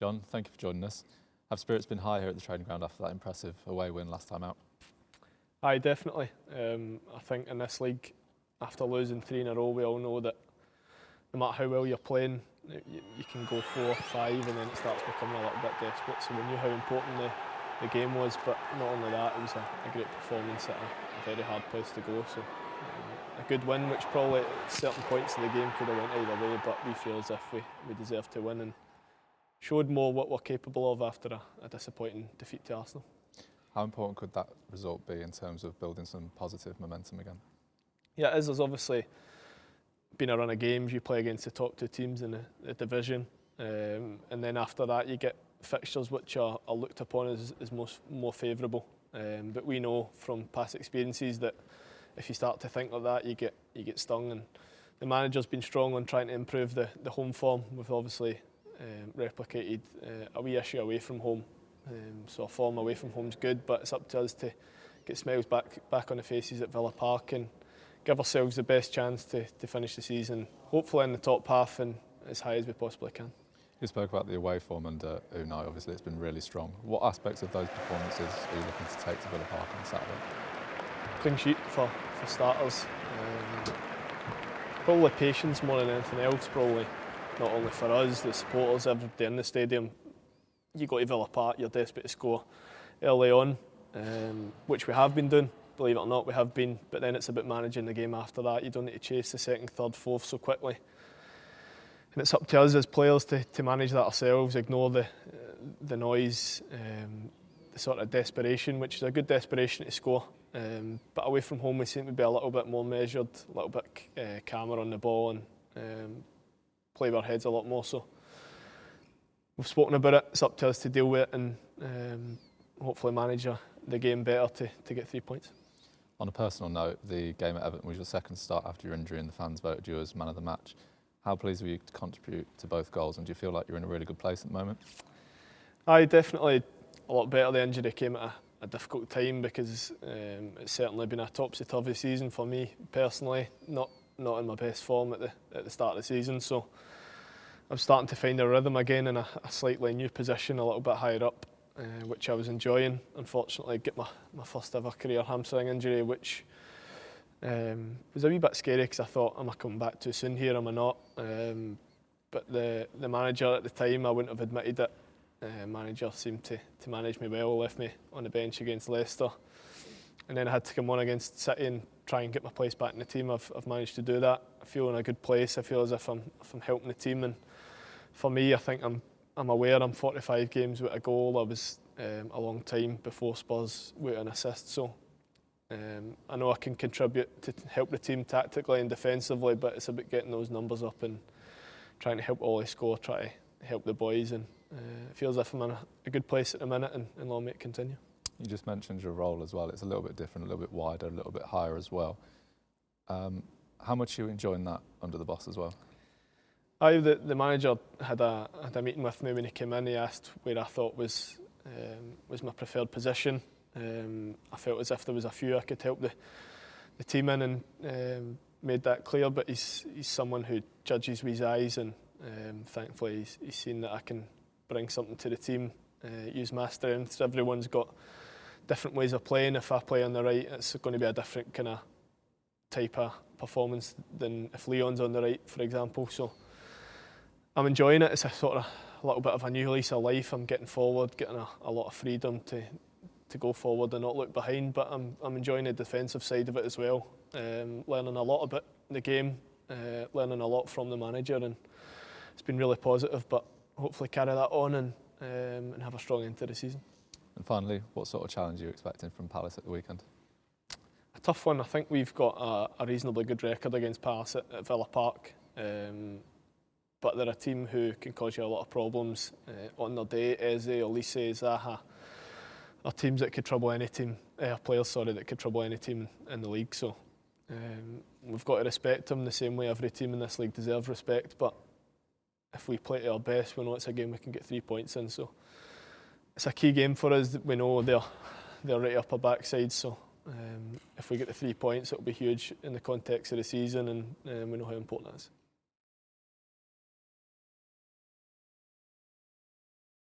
John, thank you for joining us. Have spirits been high here at the training ground after that impressive away win last time out? Aye, definitely. I think in this league, after losing 3 in a row, we all know that no matter how well you're playing, you can go 4 or 5 and then it starts becoming a little bit desperate. So we knew how important the game was, but not only that, it was a great performance at a very hard place to go. So a good win, which probably at certain points of the game could have went either way, but we feel as if we deserved to win and showed more what we're capable of after a disappointing defeat to Arsenal. How important could that result be in terms of building some positive momentum again? Yeah, it is. There's obviously been a run of games. You play against the top 2 teams in the division, and then after that you get fixtures which are looked upon as more favourable. But we know from past experiences that if you start to think like that, you get stung. And the manager's been strong on trying to improve the home form. We've obviously replicated a wee issue away from home. So our form away from home's good, but it's up to us to get smiles back on the faces at Villa Park and give ourselves the best chance to finish the season, hopefully in the top half and as high as we possibly can. You spoke about the away form under Unai. Obviously it's been really strong. What aspects of those performances are you looking to take to Villa Park on Saturday? Clean sheet for starters. Probably patience more than anything else, probably not only for us, the supporters, everybody in the stadium. You go to Villa Park, you're desperate to score early on, which we have been doing. Believe it or not, we have been, but then it's about managing the game after that. You don't need to chase the second, third, fourth so quickly. And it's up to us as players to manage that ourselves, ignore the noise, the sort of desperation, which is a good desperation to score. But away from home, we seem to be a little bit more measured, a little bit calmer on the ball and play with our heads a lot more. So we've spoken about it. It's up to us to deal with it and hopefully manage the game better to get 3 points. On a personal note, the game at Everton was your second start after your injury and the fans voted you as man of the match. How pleased were you to contribute to both goals, and do you feel like you're in a really good place at the moment? Aye, definitely a lot better. The injury came at a difficult time because it's certainly been a topsy-turvy season for me personally, not in my best form at the start of the season. So I'm starting to find a rhythm again in a slightly new position, a little bit higher up, which I was enjoying. Unfortunately, I get my first ever career hamstring injury, which was a wee bit scary because I thought, am I coming back too soon here, am I not? But the manager at the time, I wouldn't have admitted it. Manager seemed to manage me well, left me on the bench against Leicester. And then I had to come on against City and try and get my place back in the team. I've managed to do that. I feel in a good place. I feel as if I'm helping the team. And for me, I think I'm aware I'm 45 games with a goal. I was a long time before Spurs with an assist. So I know I can contribute to help the team tactically and defensively, but it's about getting those numbers up and trying to help Ollie score, try to help the boys. And it feels as if I'm in a good place at the minute and long may it continue. You just mentioned your role as well. It's a little bit different, a little bit wider, a little bit higher as well. How much are you enjoying that under the boss as well? The manager had a meeting with me when he came in. He asked where I thought was my preferred position. I felt as if there was a few I could help the team in and made that clear. But he's someone who judges with his eyes, and thankfully he's seen that I can bring something to the team, use my strengths. Everyone's got different ways of playing. If I play on the right, it's going to be a different kind of type of performance than if Leon's on the right, for example. So I'm enjoying it. It's a little bit of a new lease of life. I'm getting forward, getting a lot of freedom to go forward and not look behind. But I'm enjoying the defensive side of it as well. Learning a lot about the game, learning a lot from the manager, and it's been really positive. But hopefully carry that on and have a strong end to the season. And finally, what sort of challenge are you expecting from Palace at the weekend? A tough one. I think we've got a reasonably good record against Palace at Villa Park. But they're a team who can cause you a lot of problems on their day. Eze, Olise, Zaha are teams that could trouble any team, players that could trouble any team in the league. So we've got to respect them the same way every team in this league deserves respect. But if we play to our best, we know it's a game we can get 3 points in. So it's a key game for us. We know they're right up our backside. So if we get the 3 points, it'll be huge in the context of the season, and we know how important that is.